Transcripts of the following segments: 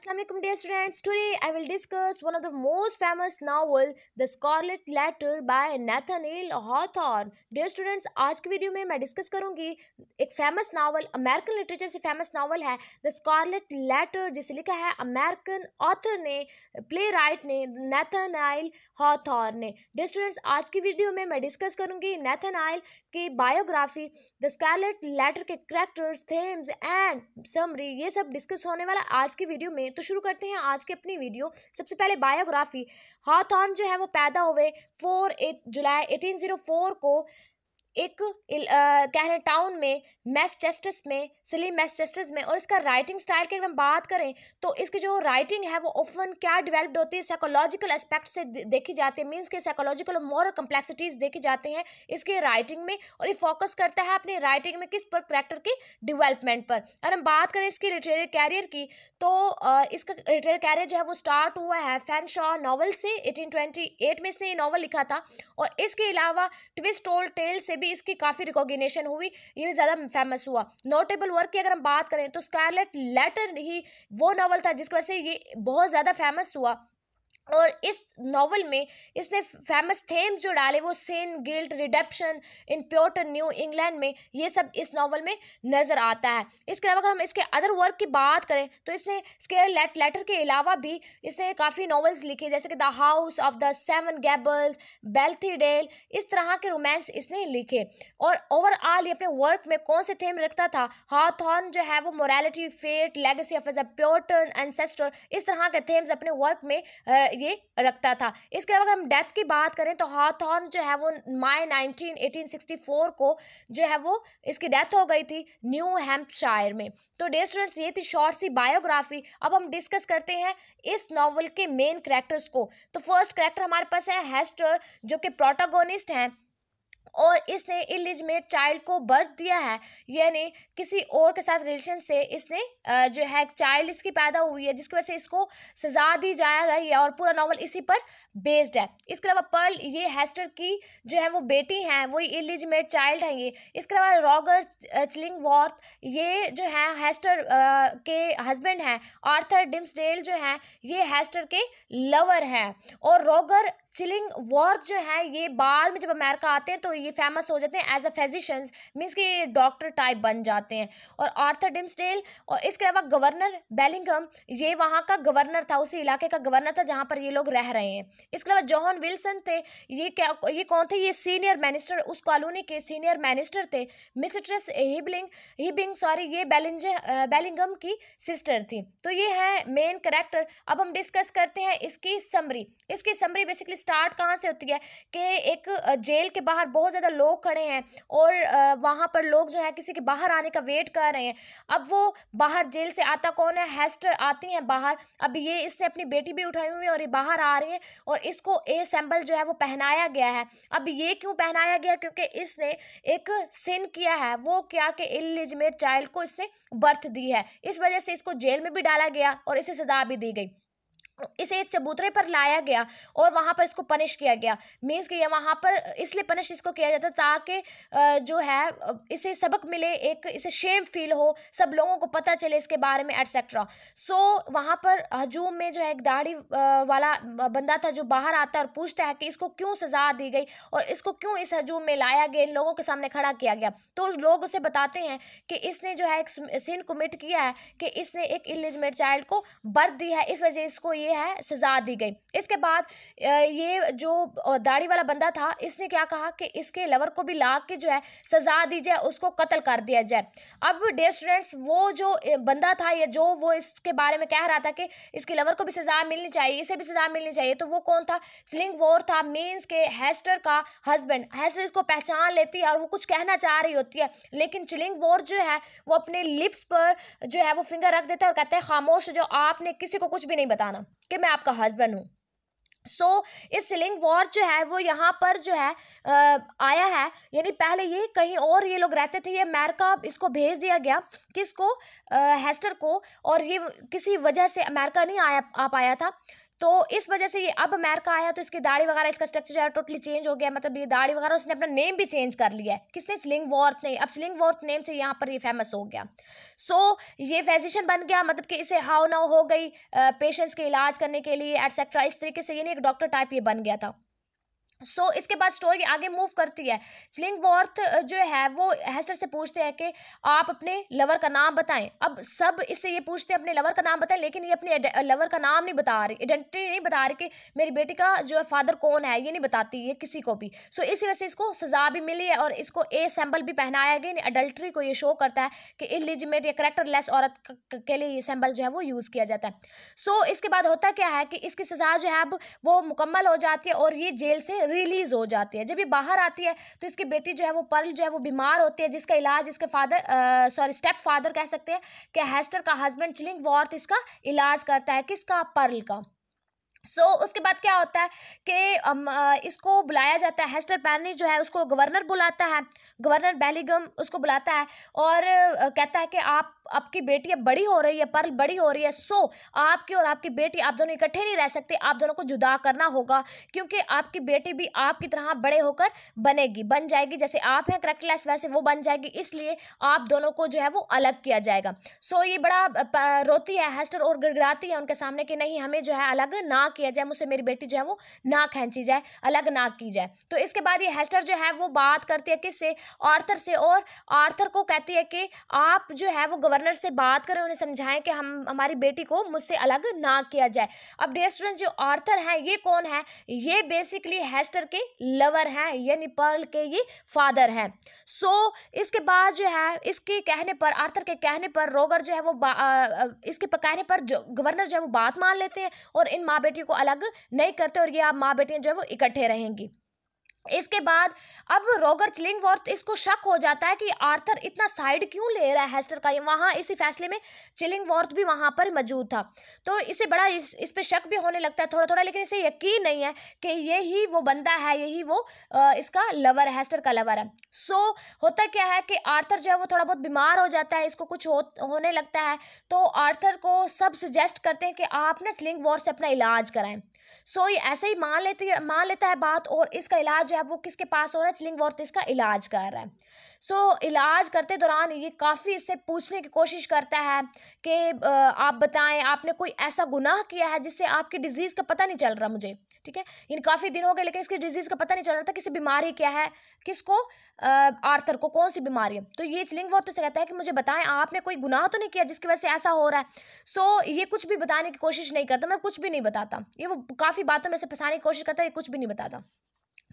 Assalamualaikum dear students. Today I will discuss one of the most famous novel, The Scarlet Letter by Nathaniel Hawthorne. Dear students, आज की video में मैं discuss करूंगी एक famous novel, American literature से famous novel है the Scarlett letter, जिसे लिखा है अमेरिकन ऑथर ने, प्ले राइट ने, नैथनाइल हॉथॉर्न ने. डियर स्टूडेंट्स, आज की वीडियो में मैं डिस्कस करूंगी नैथनाइल की बायोग्राफी, द स्कारलेट लेटर के करैक्टर्स, थीम्स एंड समरी, ये सब डिस्कस होने वाला आज की वीडियो में. तो शुरू करते हैं आज की अपनी वीडियो. सबसे पहले बायोग्राफी. हॉथॉर्न जो है वो पैदा हुए 4 जुलाई 1804 को एक कैनर टाउन में, मैसचेस्टस में, सिली मैसचेस्टस में. और इसका राइटिंग स्टाइल की अगर हम बात करें तो इसकी जो राइटिंग है वो ऑफन क्या डेवलप्ड होती है, साइकोलॉजिकल एस्पेक्ट से देखी जाती है. मीन्स के साइकोलॉजिकल और मोरल कम्प्लेक्सिटीज देखी जाती हैं इसके राइटिंग में, और ये फोकस करता है अपनी राइटिंग में किस पर, करैक्टर के डेवलपमेंट पर. अगर हम बात करें इसकी लिटरेरी कैरियर की तो इसका लिटरेरी कैरियर जो है वो स्टार्ट हुआ है फैनशॉ नॉवल से. 1828 में इसने ये नॉवल लिखा था, और इसके अलावा ट्विस्ट टोल्ड टेल से इसकी काफी रिकॉग्निशन हुई, ये भी ज्यादा फेमस हुआ. नोटेबल वर्क की अगर हम बात करें तो स्कारलेट लेटर ही वो नॉवल था जिसकी वजह से ये बहुत ज्यादा फेमस हुआ. और इस नॉवल में इसने फेमस थेम्स जो डाले वो सिन, गिल्ट, रिडेप्शन इन प्योर्टन न्यू इंग्लैंड में, ये सब इस नॉवल में नजर आता है. इसके अलावा अगर हम इसके अदर वर्क की बात करें तो इसने स्कारलेट लेटर के अलावा भी इसने काफ़ी नॉवेल्स लिखे, जैसे कि the house of the seven gables, Blithedale, इस तरह के रोमांस इसने लिखे. और ओवरऑल ये अपने वर्क में कौन से थीम रखता था, हॉथॉर्न जो है वो morality, fate, legacy of as a Puritan ancestor, इस तरह के थीम्स अपने वर्क में ये रखता था. इसके अलावा अगर हम डेथ की बात करें तो हॉथॉर्न जो है वो मई 1864 को जो है वो इसकी डेथ हो गई थी न्यू हैम्पशायर में. तो डियर स्टूडेंट्स, ये थी शॉर्ट सी बायोग्राफी. अब हम डिस्कस करते हैं इस नॉवल के मेन कैरेक्टर्स को. तो फर्स्ट कैरेक्टर हमारे पास है हेस्टर, जो कि प्रोटोगोनिस्ट हैं, और इसने इलिजिमेट चाइल्ड को बर्थ दिया है, यानी किसी और के साथ रिलेशन से इसने जो है चाइल्ड इसकी पैदा हुई है, जिसकी वजह से इसको सजा दी जा रही है, और पूरा नॉवल इसी पर बेस्ड है. इसके अलावा पर्ल, ये हेस्टर की जो है वो बेटी हैं, वही इलिजिमेट चाइल्ड हैं ये. इसके अलावा रॉगर चिलिंगवॉर्थ, ये जो है हेस्टर के हस्बैंड हैं. आर्थर डिम्सडेल जो है ये हेस्टर के लवर हैं. और रॉगर चिलिंगवॉर्थ जो है ये बाद में जब अमेरिका आते हैं तो ये फेमस हो जाते हैं एज अ फिजिशियंस, मीन्स कि ये डॉक्टर टाइप बन जाते हैं. और आर्थर डिम्सडेल, और इसके अलावा गवर्नर बेलिंगम, ये वहाँ का गवर्नर था, उसी इलाके का गवर्नर था जहाँ पर ये लोग रह रहे हैं. इसके अलावा जॉन विल्सन थे, ये कौन थे, ये सीनियर मिनिस्टर, उस कॉलोनी के सीनियर मिनिस्टर थे. मिस्ट्रेस ये बेलिंगम की सिस्टर थी. तो ये है मेन कैरेक्टर. अब हम डिस्कस करते हैं इसकी समरी. इसकी समरी बेसिकली स्टार्ट कहाँ से होती है कि एक जेल के बाहर बहुत ज़्यादा लोग खड़े हैं, और वहाँ पर लोग जो है किसी के बाहर आने का वेट कर रहे हैं. अब वो बाहर जेल से आता कौन है, हेस्टर आती हैं बाहर. अब ये इसने अपनी बेटी भी उठाई हुई है और ये बाहर आ रही है, और इसको ए सैम्बल जो है वो पहनाया गया है. अब ये क्यों पहनाया गया, क्योंकि इसने एक सिन किया है, वो क्या कि इलिजिमेट चाइल्ड को इसने बर्थ दी है. इस वजह से इसको जेल में भी डाला गया और इसे सजा भी दी गई. इसे एक चबूतरे पर लाया गया और वहाँ पर इसको पनिश किया गया. मीन्स कि वहाँ पर इसलिए पनिश इसको किया जाता ताकि जो है इसे सबक मिले, एक इसे शेम फील हो, सब लोगों को पता चले इसके बारे में एटसेट्रा. सो वहाँ पर हजूम में जो है एक दाढ़ी वाला बंदा था जो बाहर आता है और पूछता है कि इसको क्यों सजा दी गई और इसको क्यों इस हजूम में लाया गया, इन लोगों के सामने खड़ा किया गया. तो लोग उसे बताते हैं कि इसने जो है एक सिन कमिट किया है कि इसने एक इलिजिमेट चाइल्ड को बर्थ दी है, इस वजह इसको ये है सजा दी गई. इसके बाद ये जो दाढ़ी वाला बंदा था, इसने क्या कहा कि इसके लवर को भी ला के जो है सजा दी जाए, उसको कत्ल कर दिया जाए. अब डियर स्टूडेंट्स, वो जो बंदा था या जो वो इसके बारे में कह रहा था कि इसके लवर को भी सजा मिलनी चाहिए, इसे भी सजा मिलनी चाहिए, तो वो कौन था, चिलिंगवॉर्थ था. मीन्स के हेस्टर का हस्बैंड. हेस्टर इसको पहचान लेती है और वो कुछ कहना चाह रही होती है, लेकिन चिलिंगवॉर्थ जो है वो अपने लिप्स पर जो है वो फिंगर रख देता है और कहता है खामोश, जो आपने किसी को कुछ भी नहीं बताना कि मैं आपका हस्बैंड हूँ. इस चिलिंगवॉर्थ जो है वो यहाँ पर जो है आया है, यानी पहले ये कहीं और ये लोग रहते थे, ये अमेरिका इसको भेज दिया गया, किसको, हेस्टर को, और ये किसी वजह से अमेरिका नहीं आ पाया था. तो इस वजह से ये अब अमेरिका आया तो इसकी दाढ़ी वगैरह, इसका स्ट्रक्चर जो है टोटली चेंज हो गया, मतलब ये दाढ़ी वगैरह, उसने अपना नेम भी चेंज कर लिया है। किसने? चिलिंगवॉर्थ ने। अब चिलिंगवॉर्थ नेम से यहाँ पर ये फेमस हो गया। सो ये फिजिशियन बन गया, मतलब कि इसे हाउ नाउ हो गई पेशेंट्स के इलाज करने के लिए एटसेट्रा, इस तरीके से यानी एक डॉक्टर टाइप ये बन गया था। इसके बाद स्टोरी आगे मूव करती है। चिलिंगवॉर्थ जो है वो हेस्टर से पूछते हैं कि आप अपने लवर का नाम बताएं। अब सब इससे ये पूछते हैं अपने लवर का नाम बताएं, लेकिन ये अपने लवर का नाम नहीं बता रही, आइडेंटिटी नहीं बता रही कि मेरी बेटी का जो है फादर कौन है, ये नहीं बताती ये किसी को भी। इसी वजह से इसको सजा भी मिली है और इसको ए सैम्बल भी पहनाया गया। अडल्ट्री को ये शो करता है कि इलिजिमेट या करेक्टरलेस औरत के लिए ये सैम्बल जो है वो यूज़ किया जाता है। इसके बाद होता क्या है कि इसकी सजा जो है अब वो मुकम्मल हो जाती है और ये जेल से रिलीज हो जाती है। जब ये बाहर आती है तो इसकी बेटी जो है वो पर्ल जो है वो बीमार होती है, जिसका इलाज इसके स्टेप फादर कह सकते हैं कि हेस्टर का हस्बैंड चिलिंगवॉर्थ इसका इलाज करता है। किसका? पर्ल का। उसके बाद क्या होता है कि इसको बुलाया जाता है। हेस्टर पैरनी जो है उसको गवर्नर बुलाता है, गवर्नर बेलिगम उसको बुलाता है और कहता है कि आपकी बेटी अब बड़ी हो रही है, पर्ल बड़ी हो रही है, आपकी और आपकी बेटी, आप दोनों इकट्ठे नहीं रह सकते, आप दोनों को जुदा करना होगा, क्योंकि आपकी बेटी भी आपकी तरह बड़े होकर बन जाएगी, जैसे आप हैं करेक्टलेस वैसे वो बन जाएगी, इसलिए आप दोनों को जो है वो अलग किया जाएगा। ये बड़ा रोती है हेस्टर और गिड़गिड़ाती है उनके सामने कि नहीं, हमें जो है अलग ना किया जाए, मुझसे मेरी बेटी जो है वो ना खींची जाए, अलग ना की जाए। तो इसके बाद ये हेस्टर जो है वो बात करती है किससे? आर्थर से, और आर्थर को कहती है कि आप जो है वो गवर्नर से बात करें, उन्हें समझाएं कि हमारी बेटी को मुझसे अलग ना किया जाए। अब डियर स्टूडेंट्स, जो आर्थर है ये कौन है? ये बेसिकली हेस्टर के लवर हैं, यानी पर्ल के ये फादर हैं। इसके बाद जो है इसके कहने पर, आर्थर के कहने पर रोगर जो है वो इसके कहने पर जो गवर्नर जो है वो बात मान लेते हैं और इन माँ बेटियों को अलग नहीं करते और ये आप माँ बेटियां जो है वो इकट्ठे रहेंगी। इसके बाद अब रोगर चिलिंगवॉर्थ इसको शक हो जाता है कि आर्थर इतना साइड क्यों ले रहा है हेस्टर का। वहां इसी फैसले में चिलिंगवॉर्थ भी वहां पर मौजूद था, तो इसे बड़ा इस पे शक भी होने लगता है थोड़ा थोड़ा, लेकिन इसे यकीन नहीं है कि यही वो बंदा है, यही वो इसका लवर है, हेस्टर का लवर है। होता क्या है कि आर्थर जो है वो थोड़ा बहुत बीमार हो जाता है, इसको कुछ होने लगता है, तो आर्थर को सब सजेस्ट करते हैं कि आप ना चिलिंगवॉर्थ से अपना इलाज कराएं। ये ऐसे ही मान लेता है बात, और इसका इलाज है वो किसके पास हो रहा है? चिलिंगवॉर्थ इसका इलाज कर रहा है। इलाज करते दौरान ये काफ़ी इससे पूछने की कोशिश करता है कि आप बताएं, आपने कोई ऐसा गुनाह किया है जिससे आपकी डिजीज़ का पता नहीं चल रहा मुझे, ठीक है, इन काफ़ी दिन हो गए लेकिन इसकी डिजीज़ का पता नहीं चल रहा था, किसी बीमारी क्या है, किसको? आर्थर को कौन सी बीमारी है। तो ये चिलिंगवॉर्थ से कहता है कि मुझे बताएं, आपने कोई गुनाह तो नहीं किया जिसकी वजह से ऐसा हो रहा है। ये कुछ भी बताने की कोशिश नहीं करता, मैं कुछ भी नहीं बताता, ये वो काफ़ी बातों में से फंसाने की कोशिश करता है, ये कुछ भी नहीं बताता।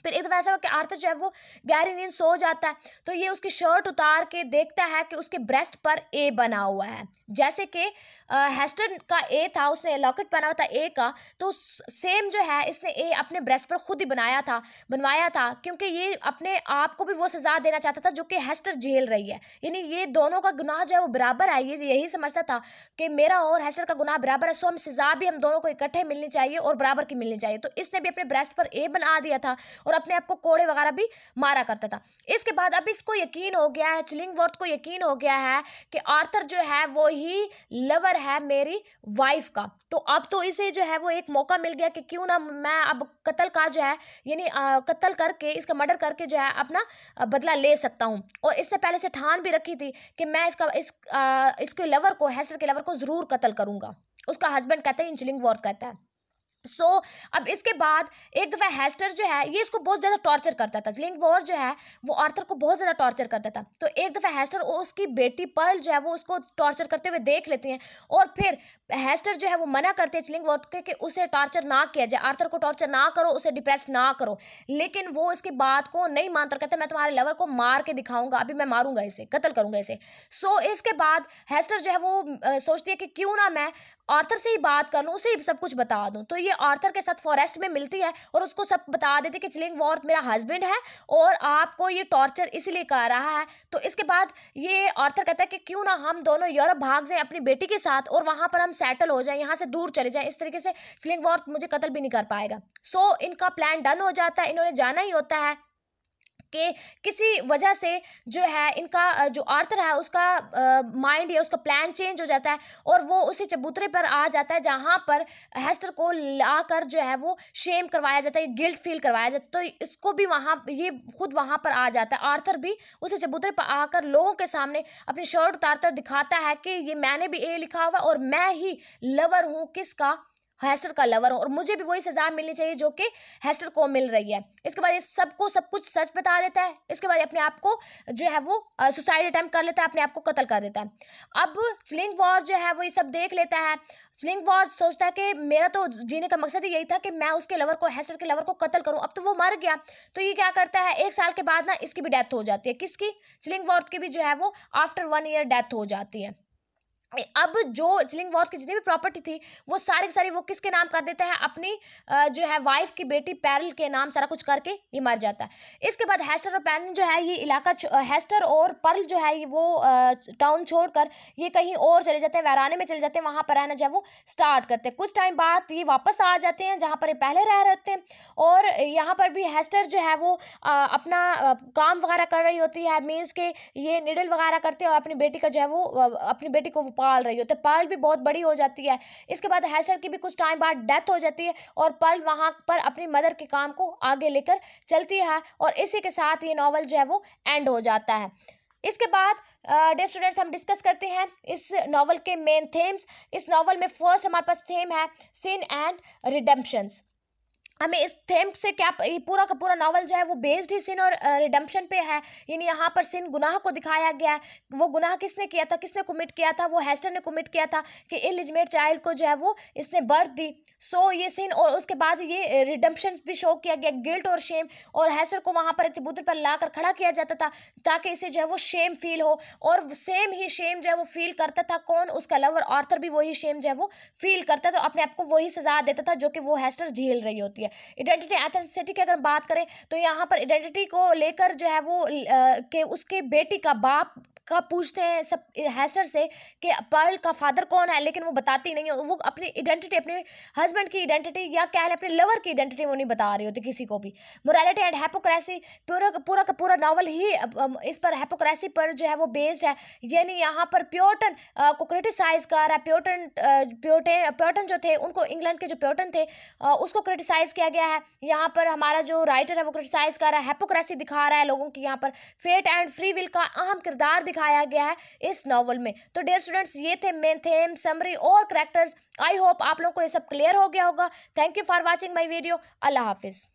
फिर एक दफ़ा ऐसा हुआ कि आर्थर जो है वो गहरी नींद सो जाता है, तो ये उसकी शर्ट उतार के देखता है कि उसके ब्रेस्ट पर ए बना हुआ है, जैसे कि हेस्टर का ए था, उसने लॉकेट पहना हुआ था ए का, तो सेम जो है इसने ए अपने ब्रेस्ट पर खुद ही बनवाया था, क्योंकि ये अपने आप को भी वो सज़ा देना चाहता था जो कि हेस्टर झेल रही है, यानी ये दोनों का गुनाह जो है वो बराबर है। ये यही समझता था कि मेरा और हेस्टर का गुनाह बराबर है, हम सज़ा भी हम दोनों को इकट्ठे मिलनी चाहिए और बराबर की मिलनी चाहिए। तो इसने भी अपने ब्रेस्ट पर ए बना दिया था और अपने आप को कोड़े वगैरह भी मारा करता था। इसके बाद अब इसको यकीन हो गया है, चिलिंगवॉर्थ को यकीन हो गया है कि आर्थर जो है वो ही लवर है मेरी वाइफ का। तो अब तो इसे जो है वो एक मौका मिल गया कि क्यों ना मैं अब कत्ल का जो है यानी कत्ल करके, इसका मर्डर करके जो है अपना बदला ले सकता हूँ। और इसने पहले से ठान भी रखी थी कि मैं इसके लवर को, हेस्टर के लवर को ज़रूर कत्ल करूँगा। उसका हस्बैंड कहता है, चिलिंगवॉर्थ कहता है। अब इसके बाद एक दफ़ा हेस्टर जो है ये इसको बहुत ज़्यादा टॉर्चर करता था, चिलिंगवॉर्थ जो है वो आर्थर को बहुत ज़्यादा टॉर्चर करता था। तो एक दफ़ा हेस्टर और उसकी बेटी पर्ल जो है वो उसको टॉर्चर करते हुए देख लेती हैं, और फिर हेस्टर जो है वो मना करती है चिलिंगवॉर्थ के कि उसे टॉर्चर ना किया जाए, आर्थर को टॉर्चर ना करो, उसे डिप्रेस ना करो। लेकिन वो इसकी बात को नहीं मानता, कहता है मैं तुम्हारे लवर को मार के दिखाऊंगा, अभी मैं मारूंगा इसे, कत्ल करूंगा इसे। इसके बाद हेस्टर जो है वो सोचती है कि क्यों ना मैं आर्थर से ही बात कर लूँ, उसे ही सब कुछ बता दूँ। तो ये आर्थर के साथ फॉरेस्ट में मिलती है और उसको सब बता देती कि चिलिंगवॉर्थ मेरा हस्बैंड है और आपको ये टॉर्चर इसलिए कर रहा है। तो इसके बाद ये आर्थर कहता है कि क्यों ना हम दोनों यूरोप भाग जाएं अपनी बेटी के साथ और वहाँ पर हम सेटल हो जाएं, यहाँ से दूर चले जाएं, इस तरीके से चिलिंगवॉर्थ मुझे कत्ल भी नहीं कर पाएगा। इनका प्लान डन हो जाता है, इन्होंने जाना ही होता है कि किसी वजह से जो है इनका जो आर्थर है उसका माइंड या उसका प्लान चेंज हो जाता है और वो उसी चबूतरे पर आ जाता है जहाँ पर हेस्टर को लाकर जो है वो शेम करवाया जाता है, गिल्ट फील करवाया जाता है। तो इसको भी वहाँ ये खुद वहाँ पर आ जाता है, आर्थर भी उसी चबूतरे पर आकर लोगों के सामने अपनी शर्ट उतारता दिखाता है कि ये मैंने भी ए लिखा हुआ और मैं ही लवर हूँ किसका, हेस्टर का लवर हो, और मुझे भी वही सजा मिलनी चाहिए जो कि हेस्टर को मिल रही है। इसके बाद ये सबको सब कुछ सच बता देता है। इसके बाद अपने आप को जो है वो सुसाइड अटेम्प्ट कर लेता है, अपने आप को कत्ल कर देता है। अब चिलिंगवॉर्ड जो है वो ये सब देख लेता है। चिलिंगवॉर्ड सोचता है कि मेरा तो जीने का मकसद ही यही था कि मैं उसके लवर को, हेस्टर के लवर को कत्ल करूं। अब तो वो मर गया, तो ये क्या करता है, 1 साल के बाद ना इसकी भी डेथ हो जाती है। किसकी? चिलिंगवॉर्ड की भी जो है वो आफ्टर 1 ईयर डेथ हो जाती है। अब जो चिलिंगवॉर्ड की जितनी भी प्रॉपर्टी थी वो सारी की सारी वो किसके नाम कर देता है, अपनी जो है वाइफ की बेटी पैरल के नाम सारा कुछ करके ये मर जाता है। इसके बाद हेस्टर और पैरल जो है ये इलाका, हेस्टर और पर्ल जो है वो टाउन छोड़कर ये कहीं और चले जाते हैं, वैराने में चले जाते हैं, वहाँ पर रहना जो है वो स्टार्ट करते हैं। कुछ टाइम बाद ये वापस आ जाते हैं जहाँ पर ये पहले रह रहे होते हैं और यहाँ पर भी हेस्टर जो है वो अपना काम वगैरह कर रही होती है, मीन्स के ये निडल वगैरह करते हैं और अपनी बेटी का जो है वो अपनी बेटी को पाल रही होती है। पर्ल भी बहुत बड़ी हो जाती है। इसके बाद हेस्टर की भी कुछ टाइम बाद डेथ हो जाती है और पर्ल वहां पर अपनी मदर के काम को आगे लेकर चलती है और इसी के साथ ये नॉवल जो है वो एंड हो जाता है। इसके बाद डियर स्टूडेंट्स हम डिस्कस करते हैं इस नॉवल के मेन थीम्स। इस नॉवल में फर्स्ट हमारे पास थीम है सिन एंड रिडेम्पशंस। हमें इस थीम से क्या, ये पूरा का पूरा नॉवल जो है वो बेस्ड ही सिन और रिडेम्पशन पे है। यानी यहाँ पर सिन गुनाह को दिखाया गया है। वो गुनाह किसने किया था, किसने कमिट किया था, वो हेस्टर ने कमिट किया था कि इलिजिमेट चाइल्ड को जो है वो इसने बर्थ दी। सो ये सिन, और उसके बाद ये रिडेम्पशन भी शो किया गया, गिल्ट और शेम, और हेस्टर को वहाँ पर एक चबूतरे पर लाकर खड़ा किया जाता था ताकि इसे जो है वो शेम फील हो, और सेम ही शेम जो है वो फील करता था कौन, उसका लवर आर्थर भी वही शेम जो है वो फील करता था, अपने आप को वही सजा देता था जो कि वो हेस्टर झेल रही होती है। आइडेंटिटी एथेंटिसिटी की अगर बात करें तो यहाँ पर आइडेंटिटी को लेकर जो है वो के उसके बेटी का बाप का पूछते हैं सब हेस्टर से कि पर्ल का फादर कौन है, लेकिन वो बताती नहीं है। वो अपनी आइडेंटिटी, अपने हस्बैंड की आइडेंटिटी या क्या है अपने लवर की आइडेंटिटी वो नहीं बता रही होती किसी को भी। मोरालिटी एंड हिपोक्रेसी, पूरा का पूरा नॉवल ही इस पर हिपोक्रेसी पर जो है वो बेस्ड है। यानी यहाँ पर प्योटन को क्रिटिसाइज कर रहा है। प्योटन जो थे, उनको इंग्लैंड के जो प्योटन थे उसको क्रिटिसाइज किया गया है। यहाँ पर हमारा जो राइटर है वो क्रिटिसाइज कर रहा है, हिपोक्रेसी दिखा रहा है लोगों की। यहाँ पर फेट एंड फ्री विल का अहम किरदार दिखाया गया है इस नॉवल में। तो डियर स्टूडेंट्स ये थे मेन थीम, समरी और कैरेक्टर्स। आई होप आप लोगों को ये सब क्लियर हो गया होगा। Thank you for watching my video. Allah Hafiz.